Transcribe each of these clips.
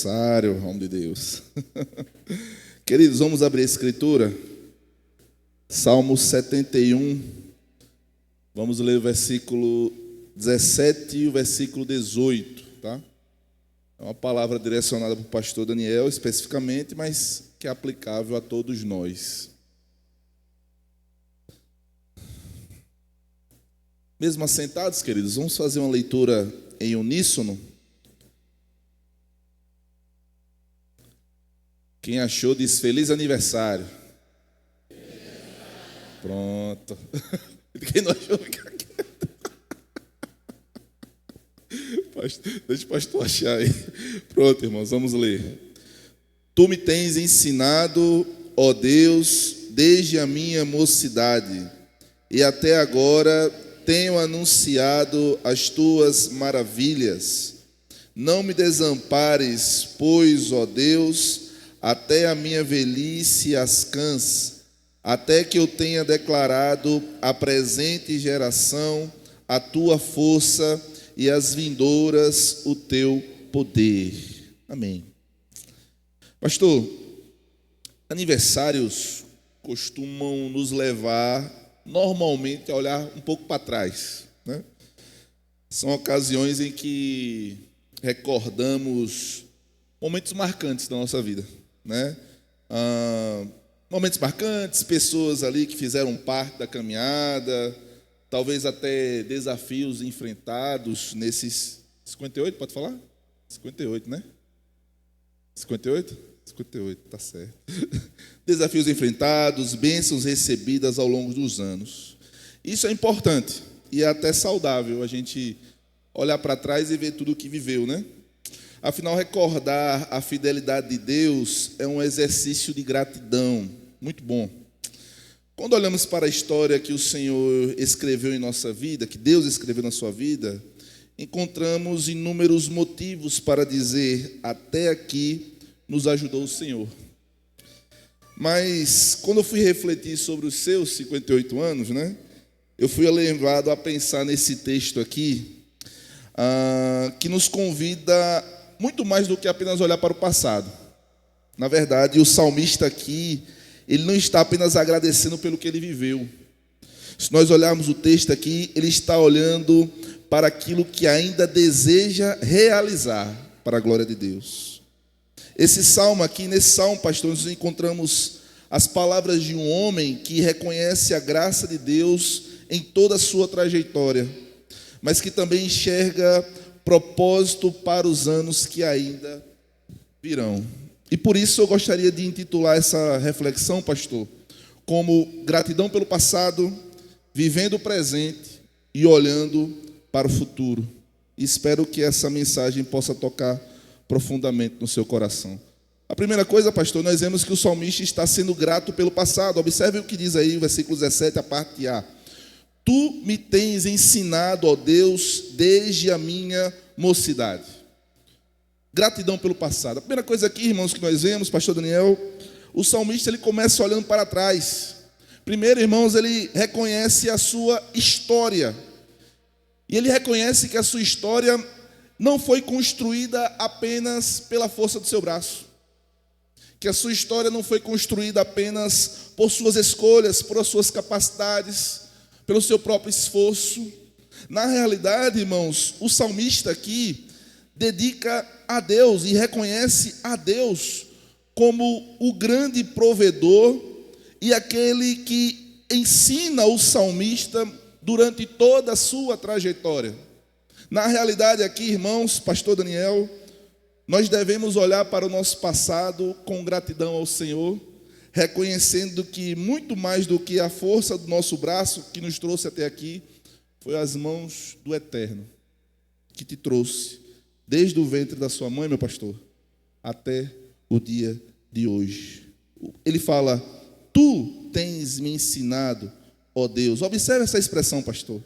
aniversário, homem de Deus. Queridos, vamos abrir a Escritura. Salmo 71. Vamos ler o versículo 17 e o versículo 18, tá? É uma palavra direcionada para o pastor Daniel, especificamente, mas que é aplicável a todos nós. Mesmo assentados, queridos, vamos fazer uma leitura em uníssono. Quem achou diz feliz aniversário. Pronto. Quem não achou, fica quieto. Deixa o pastor achar aí. Pronto, irmãos, vamos ler. Tu me tens ensinado, ó Deus, desde a minha mocidade, e até agora tenho anunciado as tuas maravilhas. Não me desampares, pois, ó Deus, até a minha velhice as cãs, até que eu tenha declarado à presente geração a tua força e às vindouras o teu poder. Amém. Pastor, aniversários costumam nos levar normalmente a olhar um pouco para trás, né? São ocasiões em que recordamos momentos marcantes da nossa vida, né? Momentos marcantes, pessoas ali que fizeram parte da caminhada, talvez até desafios enfrentados nesses 58, pode falar? 58, né? 58? 58, tá certo. Desafios enfrentados, bênçãos recebidas ao longo dos anos. Isso é importante e é até saudável a gente olhar para trás e ver tudo o que viveu, né? Afinal, recordar a fidelidade de Deus é um exercício de gratidão, muito bom. Quando olhamos para a história que o Senhor escreveu em nossa vida, que Deus escreveu na sua vida, encontramos inúmeros motivos para dizer, até aqui nos ajudou o Senhor. Mas, quando eu fui refletir sobre os seus 58 anos, né, eu fui levado a pensar nesse texto aqui, que nos convida muito mais do que apenas olhar para o passado. Na verdade, o salmista aqui, ele não está apenas agradecendo pelo que ele viveu. Se nós olharmos o texto aqui, ele está olhando para aquilo que ainda deseja realizar para a glória de Deus. Esse salmo aqui, nesse salmo, pastor, nós encontramos as palavras de um homem que reconhece a graça de Deus em toda a sua trajetória, mas que também enxerga propósito para os anos que ainda virão. E por isso eu gostaria de intitular essa reflexão, pastor, como gratidão pelo passado, vivendo o presente e olhando para o futuro. E espero que essa mensagem possa tocar profundamente no seu coração. A primeira coisa, pastor, nós vemos que o salmista está sendo grato pelo passado. Observe o que diz aí o versículo 17, a parte A. Tu me tens ensinado, ó Deus, desde a minha mocidade. Gratidão pelo passado. A primeira coisa aqui, irmãos, que nós vemos, pastor Daniel, o salmista ele começa olhando para trás. Primeiro, irmãos, ele reconhece a sua história. E ele reconhece que a sua história não foi construída apenas pela força do seu braço. Que a sua história não foi construída apenas por suas escolhas, por suas capacidades, pelo seu próprio esforço. Na realidade, irmãos, o salmista aqui dedica a Deus e reconhece a Deus como o grande provedor e aquele que ensina o salmista durante toda a sua trajetória. Na realidade aqui, irmãos, pastor Daniel, nós devemos olhar para o nosso passado com gratidão ao Senhor, reconhecendo que muito mais do que a força do nosso braço que nos trouxe até aqui, foi as mãos do Eterno que te trouxe desde o ventre da sua mãe, meu pastor, até o dia de hoje. Ele fala, tu tens me ensinado, ó Deus. Observe essa expressão, pastor.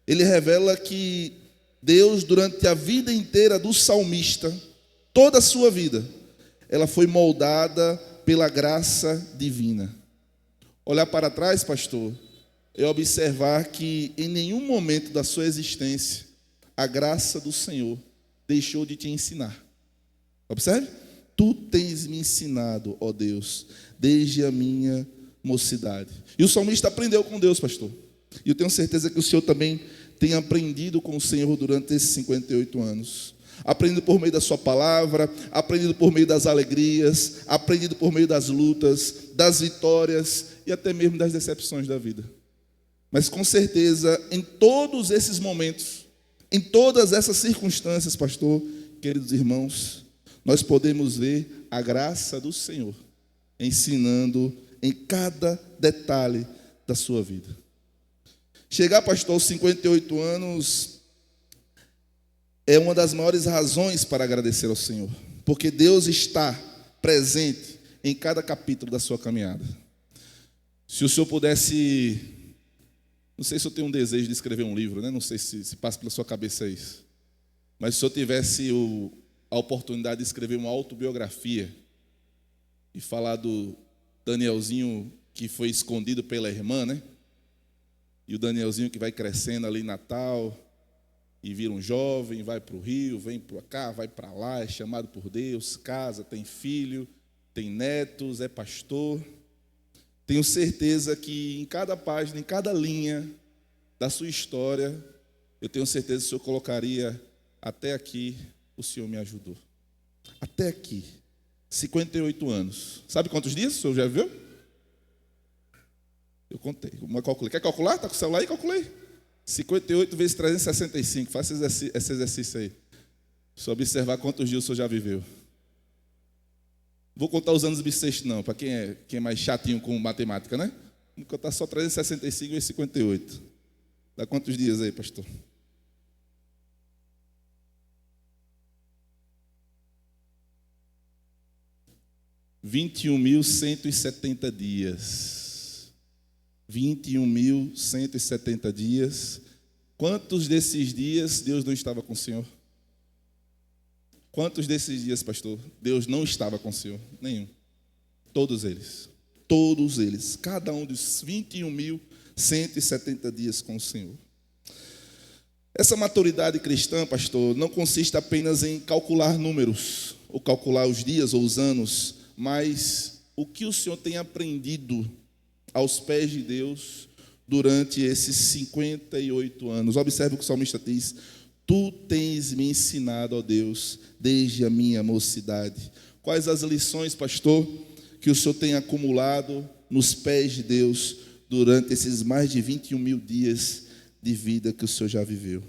Ele revela que Deus, durante a vida inteira do salmista, toda a sua vida, ela foi moldada pela graça divina. Olhar para trás, pastor, é observar que em nenhum momento da sua existência, a graça do Senhor deixou de te ensinar. Observe. Tu tens me ensinado, ó Deus, desde a minha mocidade. E o salmista aprendeu com Deus, pastor. E eu tenho certeza que o senhor também tem aprendido com o Senhor durante esses 58 anos. Aprendido por meio da sua palavra, aprendido por meio das alegrias, aprendido por meio das lutas, das vitórias e até mesmo das decepções da vida. Mas com certeza, em todos esses momentos, em todas essas circunstâncias, pastor, queridos irmãos, nós podemos ver a graça do Senhor ensinando em cada detalhe da sua vida. Chegar, pastor, aos 58 anos é uma das maiores razões para agradecer ao Senhor, porque Deus está presente em cada capítulo da sua caminhada. Se o senhor pudesse, não sei se eu tenho um desejo de escrever um livro, né? Não sei se passa pela sua cabeça isso, mas se eu tivesse a oportunidade de escrever uma autobiografia e falar do Danielzinho que foi escondido pela irmã, né? E o Danielzinho que vai crescendo ali em Natal e vira um jovem, vai para o Rio, vem para cá, vai para lá, é chamado por Deus, casa, tem filho, tem netos, é pastor. Tenho certeza que em cada página, em cada linha da sua história, eu tenho certeza que o Senhor colocaria: até aqui o Senhor me ajudou. Até aqui. 58 anos. Sabe quantos dias o senhor já viveu? Eu contei. Eu calculei. Quer calcular? Está com o celular aí? Calculei. 58 vezes 365. Faça esse exercício aí. Só observar quantos dias o senhor já viveu. Vou contar os anos bissextos, não. Para quem é mais chatinho com matemática, né? Vou contar só 365 vezes 58. Dá quantos dias aí, pastor? (21.170 dias. 21.170 dias. Quantos desses dias Deus não estava com o Senhor? Quantos desses dias, pastor, Deus não estava com o Senhor? Nenhum. Todos eles. Todos eles. Cada um dos 21.170 dias com o Senhor. Essa maturidade cristã, pastor, não consiste apenas em calcular números, ou calcular os dias ou os anos, mas o que o Senhor tem aprendido aos pés de Deus durante esses 58 anos. Observe o que o salmista diz: tu tens me ensinado, ó Deus, desde a minha mocidade. Quais as lições, pastor, que o Senhor tem acumulado nos pés de Deus durante esses mais de 21 mil dias de vida que o Senhor já viveu?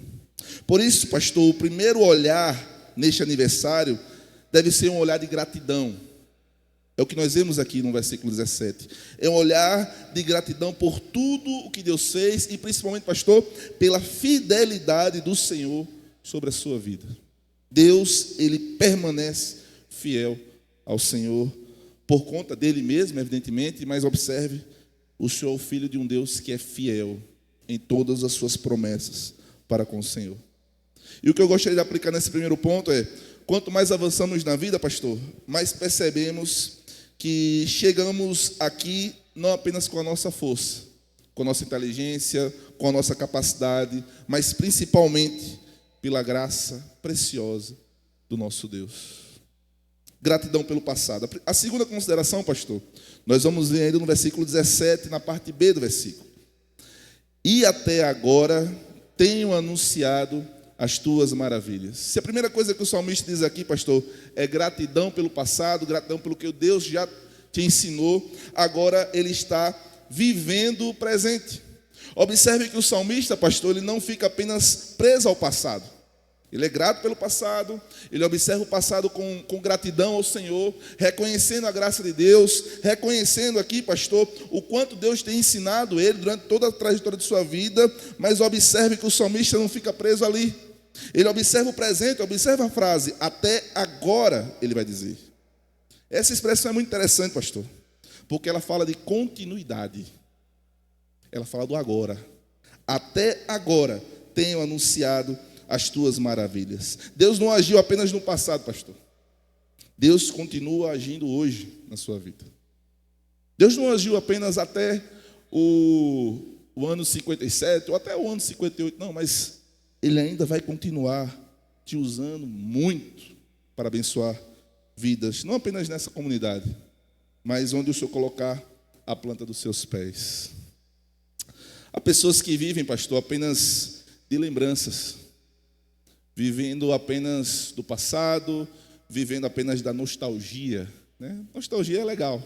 Por isso, pastor, o primeiro olhar neste aniversário deve ser um olhar de gratidão. É o que nós vemos aqui no versículo 17. É um olhar de gratidão por tudo o que Deus fez e principalmente, pastor, pela fidelidade do Senhor sobre a sua vida. Deus, Ele permanece fiel ao Senhor por conta dele mesmo, evidentemente, mas observe, o Senhor é o Filho de um Deus que é fiel em todas as suas promessas para com o Senhor. E o que eu gostaria de aplicar nesse primeiro ponto é: quanto mais avançamos na vida, pastor, mais percebemos que chegamos aqui não apenas com a nossa força, com a nossa inteligência, com a nossa capacidade, mas principalmente pela graça preciosa do nosso Deus. Gratidão pelo passado. A segunda consideração, pastor, nós vamos ler ainda no versículo 17, na parte B do versículo. E até agora tenho anunciado as tuas maravilhas. Se a primeira coisa que o salmista diz aqui, pastor, é gratidão pelo passado, gratidão pelo que Deus já te ensinou, agora ele está vivendo o presente. Observe que o salmista, pastor, ele não fica apenas preso ao passado. Ele é grato pelo passado, ele observa o passado com gratidão ao Senhor, reconhecendo a graça de Deus, reconhecendo aqui, pastor, o quanto Deus tem ensinado ele durante toda a trajetória de sua vida, mas observe que o salmista não fica preso ali. Ele observa o presente, observa a frase, até agora, ele vai dizer. Essa expressão é muito interessante, pastor, porque ela fala de continuidade. Ela fala do agora. Até agora tenho anunciado as tuas maravilhas. Deus não agiu apenas no passado, pastor. Deus continua agindo hoje na sua vida. Deus não agiu apenas até o ano 57 ou até o ano 58, não, mas Ele ainda vai continuar te usando muito para abençoar vidas, não apenas nessa comunidade, mas onde o Senhor colocar a planta dos seus pés. Há pessoas que vivem, pastor, apenas de lembranças, vivendo apenas do passado, vivendo apenas da nostalgia, né? Nostalgia é legal,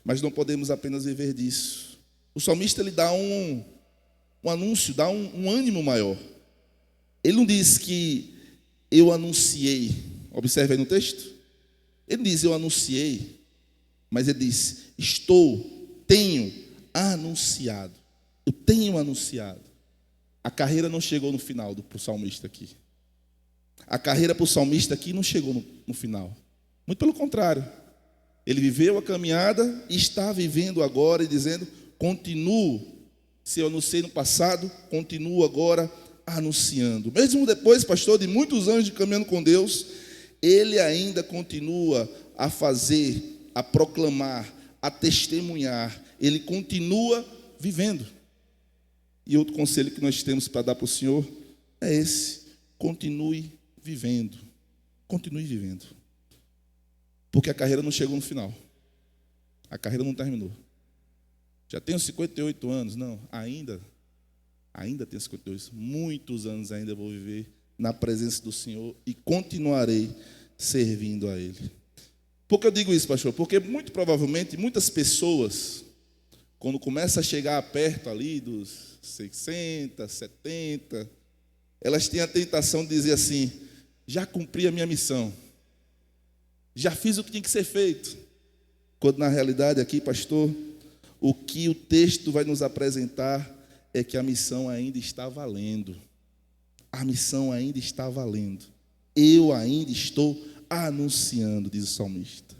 mas não podemos apenas viver disso. O salmista, ele dá um anúncio, dá um ânimo maior. Ele não diz que eu anunciei, observe aí no texto, ele diz eu anunciei, mas ele diz tenho anunciado, eu tenho anunciado. A carreira não chegou no final para o salmista aqui. A carreira para o salmista aqui não chegou no final. Muito pelo contrário. Ele viveu a caminhada e está vivendo agora e dizendo, continuo. Se eu anunciei no passado, continuo agora anunciando. Mesmo depois, pastor, de muitos anos de caminhando com Deus, ele ainda continua a fazer, a proclamar, a testemunhar. Ele continua vivendo. E outro conselho que nós temos para dar para o Senhor é esse: continue vivendo. Continue vivendo. Porque a carreira não chegou no final. A carreira não terminou. Já tenho 58 anos. Não, ainda tenho 58. Muitos anos ainda vou viver na presença do Senhor e continuarei servindo a Ele. Por que eu digo isso, pastor? Porque muito provavelmente muitas pessoas, quando começa a chegar perto ali dos 60, 70, elas têm a tentação de dizer assim: já cumpri a minha missão, já fiz o que tinha que ser feito. Quando na realidade aqui, pastor, o que o texto vai nos apresentar é que a missão ainda está valendo. A missão ainda está valendo. Eu ainda estou anunciando, diz o salmista.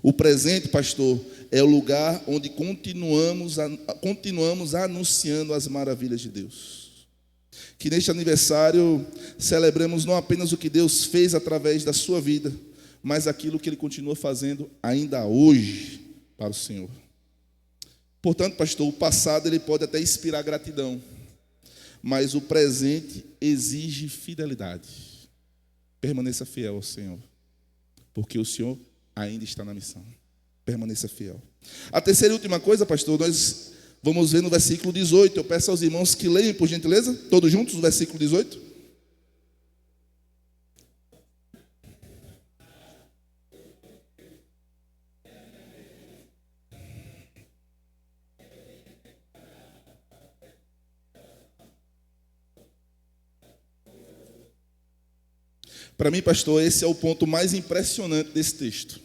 O presente, pastor, é o lugar onde continuamos anunciando as maravilhas de Deus. Que neste aniversário celebremos não apenas o que Deus fez através da sua vida, mas aquilo que Ele continua fazendo ainda hoje para o Senhor. Portanto, pastor, o passado ele pode até inspirar gratidão, mas o presente exige fidelidade. Permaneça fiel ao Senhor, porque o Senhor ainda está na missão. Permaneça fiel. A terceira e última coisa, pastor, nós vamos ver no versículo 18. Eu peço aos irmãos que leiam, por gentileza, todos juntos, o versículo 18. Para mim, pastor, esse é o ponto mais impressionante desse texto.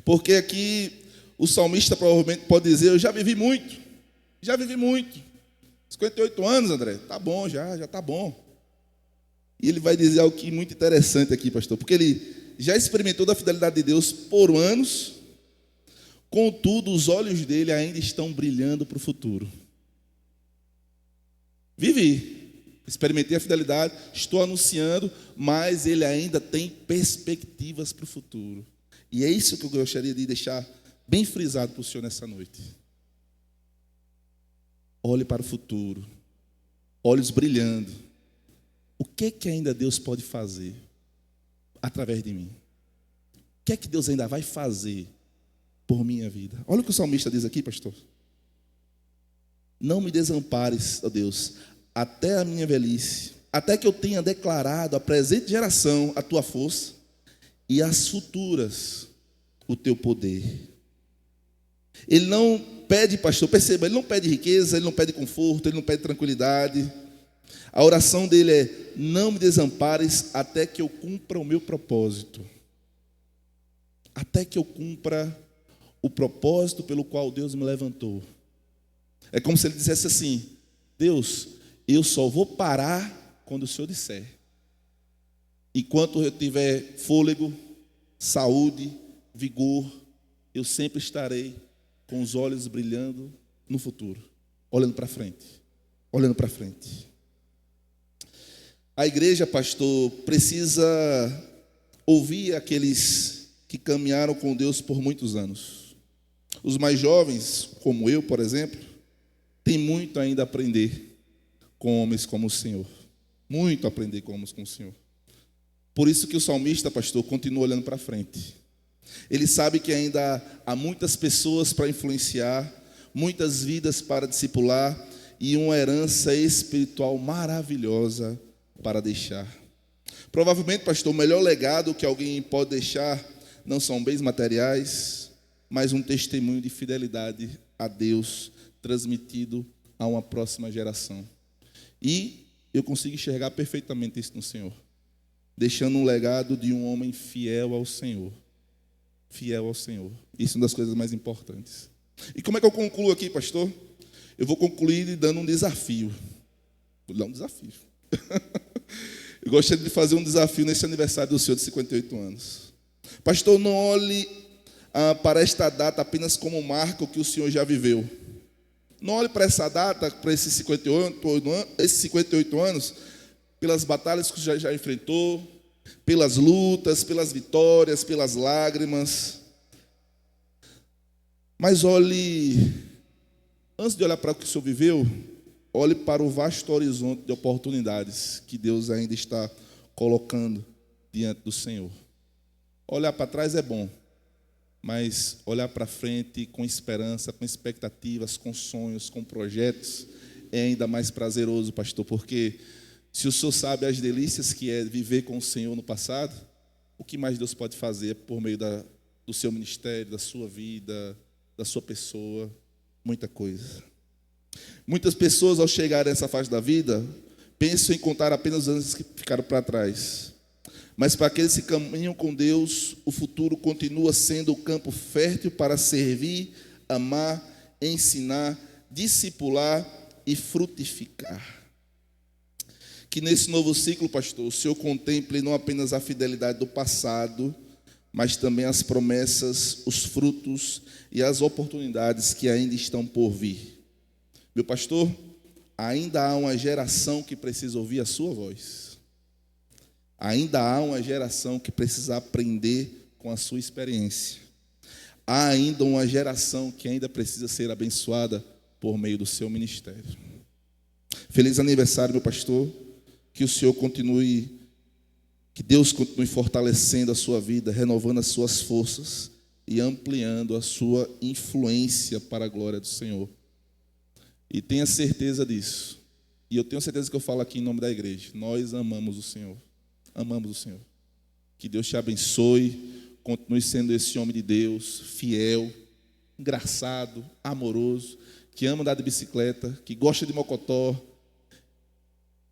Porque aqui o salmista provavelmente pode dizer: eu já vivi muito. 58 anos, André, tá bom, já tá bom. E ele vai dizer algo muito interessante aqui, pastor, porque ele já experimentou da fidelidade de Deus por anos, contudo, os olhos dele ainda estão brilhando para o futuro. Experimentei a fidelidade, estou anunciando, mas ele ainda tem perspectivas para o futuro. E é isso que eu gostaria de deixar bem frisado para o Senhor nessa noite. Olhe para o futuro, olhos brilhando. O que ainda Deus pode fazer através de mim? O que é que Deus ainda vai fazer por minha vida? Olha o que o salmista diz aqui, pastor. Não me desampares, ó Deus, até a minha velhice, até que eu tenha declarado à presente geração a tua força e às futuras o teu poder. Ele não pede, pastor, perceba, ele não pede riqueza, ele não pede conforto, ele não pede tranquilidade. A oração dele é: não me desampares até que eu cumpra o meu propósito. Até que eu cumpra o propósito pelo qual Deus me levantou. É como se ele dissesse assim: Deus, eu só vou parar quando o Senhor disser. Enquanto eu tiver fôlego, saúde, vigor, eu sempre estarei com os olhos brilhando no futuro, olhando para frente, olhando para frente. A igreja, pastor, precisa ouvir aqueles que caminharam com Deus por muitos anos. Os mais jovens, como eu, por exemplo, têm muito ainda a aprender com homens como o Senhor. Muito a aprender com homens como o Senhor. Por isso que o salmista, pastor, continua olhando para frente. Ele sabe que ainda há muitas pessoas para influenciar, muitas vidas para discipular e uma herança espiritual maravilhosa para deixar. Provavelmente, pastor, o melhor legado que alguém pode deixar não são bens materiais, mas um testemunho de fidelidade a Deus transmitido a uma próxima geração. E eu consigo enxergar perfeitamente isso no Senhor, deixando um legado de um homem fiel ao Senhor. Fiel ao Senhor. Isso é uma das coisas mais importantes. E como é que eu concluo aqui, pastor? Eu vou concluir lhe dando um desafio. Vou lhe dar um desafio. Eu gostaria de fazer um desafio nesse aniversário do senhor de 58 anos. Pastor, não olhe para esta data apenas como um marco que o senhor já viveu. Não olhe para essa data, para esses 58 anos, pelas batalhas que já enfrentou, pelas lutas, pelas vitórias, pelas lágrimas. Mas olhe, antes de olhar para o que o senhor viveu, olhe para o vasto horizonte de oportunidades que Deus ainda está colocando diante do Senhor. Olhar para trás é bom, mas olhar para frente com esperança, com expectativas, com sonhos, com projetos, é ainda mais prazeroso, pastor, porque se o senhor sabe as delícias que é viver com o Senhor no passado, o que mais Deus pode fazer por meio do seu ministério, da sua vida, da sua pessoa? Muita coisa. Muitas pessoas, ao chegarem a essa fase da vida, pensam em contar apenas os anos que ficaram para trás. Mas para aqueles que caminham com Deus, o futuro continua sendo o campo fértil para servir, amar, ensinar, discipular e frutificar. Que nesse novo ciclo, pastor, o Senhor contemple não apenas a fidelidade do passado, mas também as promessas, os frutos e as oportunidades que ainda estão por vir. Meu pastor, ainda há uma geração que precisa ouvir a sua voz. Ainda há uma geração que precisa aprender com a sua experiência. Há ainda uma geração que ainda precisa ser abençoada por meio do seu ministério. Feliz aniversário, meu pastor. Que o Senhor continue, que Deus continue fortalecendo a sua vida, renovando as suas forças e ampliando a sua influência para a glória do Senhor. E tenha certeza disso. E eu tenho certeza que eu falo aqui em nome da igreja. Nós amamos o Senhor. Amamos o Senhor. Que Deus te abençoe. Continue sendo esse homem de Deus, fiel, engraçado, amoroso, que ama andar de bicicleta, que gosta de mocotó.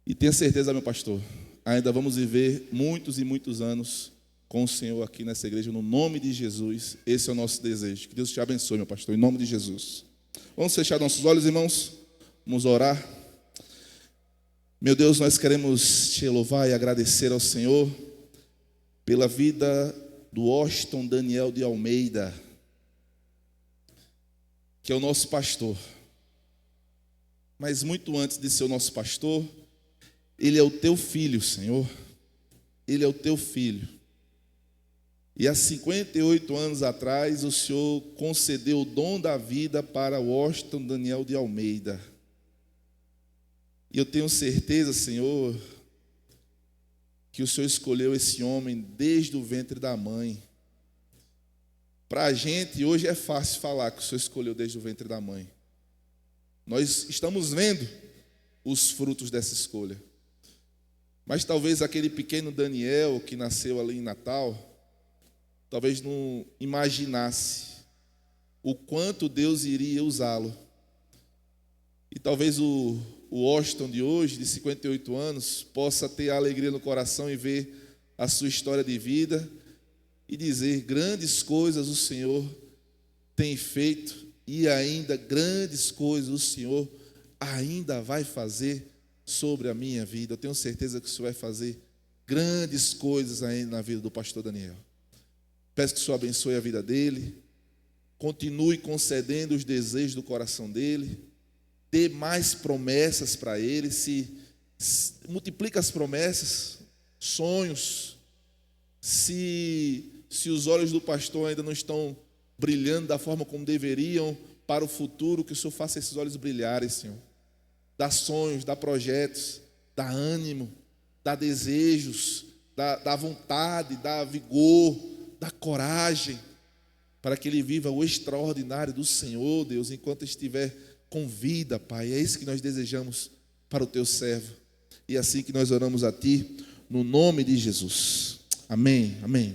E tenha certeza, meu pastor, ainda vamos viver muitos e muitos anos com o Senhor aqui nessa igreja, no nome de Jesus. Esse é o nosso desejo. Que Deus te abençoe, meu pastor, em nome de Jesus. Vamos fechar nossos olhos, irmãos? Vamos orar. Meu Deus, nós queremos te louvar e agradecer ao Senhor pela vida do Washington Daniel de Almeida, que é o nosso pastor. Mas muito antes de ser o nosso pastor, ele é o teu filho, Senhor. Ele é o teu filho. E há 58 anos atrás, o Senhor concedeu o dom da vida para Washington Daniel de Almeida. E eu tenho certeza, Senhor, que o Senhor escolheu esse homem desde o ventre da mãe. Para a gente, hoje é fácil falar que o Senhor escolheu desde o ventre da mãe. Nós estamos vendo os frutos dessa escolha. Mas talvez aquele pequeno Daniel que nasceu ali em Natal, talvez não imaginasse o quanto Deus iria usá-lo. E talvez o Washington de hoje, de 58 anos, possa ter a alegria no coração e ver a sua história de vida e dizer: grandes coisas o Senhor tem feito e ainda grandes coisas o Senhor ainda vai fazer sobre a minha vida. Eu tenho certeza que o Senhor vai fazer grandes coisas ainda na vida do pastor Daniel. Peço que o Senhor abençoe a vida dele, continue concedendo os desejos do coração dele, dê mais promessas para ele, multiplica as promessas, sonhos. Se os olhos do pastor ainda não estão brilhando da forma como deveriam para o futuro, que o Senhor faça esses olhos brilharem, Senhor. Dá sonhos, dá projetos, dá ânimo, dá desejos, dá vontade, dá vigor, dá coragem, para que ele viva o extraordinário do Senhor, Deus, enquanto estiver com vida, Pai. É isso que nós desejamos para o teu servo. E é assim que nós oramos a Ti, no nome de Jesus. Amém, amém.